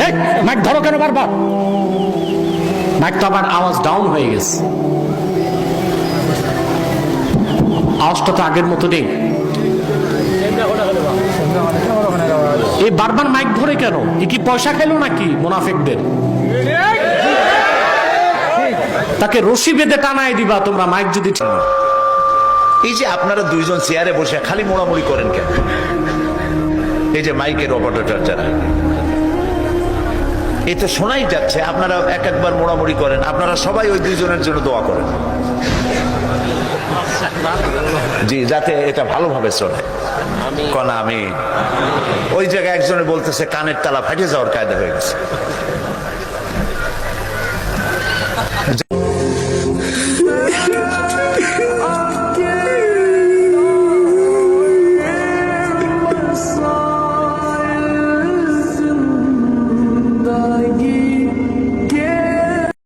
এই, মাইক ধরো কেন বারবার? মাইক তো আবার আওয়াজ ডাউন হয়ে গেছে, আওয়াজটা তো আগের মতো নেই। এই বারবার মাইক ধরে কেন? এ কি পয়সা খেলো নাকি মুনাফিকদের? তাকে রশি বেঁধে টানায় দিবা তোমরা মাইক যদি। এই যে আপনারা দুইজন চেয়ারে বসে খালি মোড়ামুড়ি করেন কেন? এই যে মাইকের অপারেটর যারা, এই তো শোনাই যাচ্ছে আপনারা এক একবার মোড়ামুড়ি করেন। আপনারা সবাই ওই দুইজনের জন্য দোয়া করেন, জি, যাতে এটা ভালোভাবে চলে। কনা আমি ওই জায়গায় একজনে বলতেছে কানের তালা ফাটে যাওয়ার কায়দা হয়ে গেছে।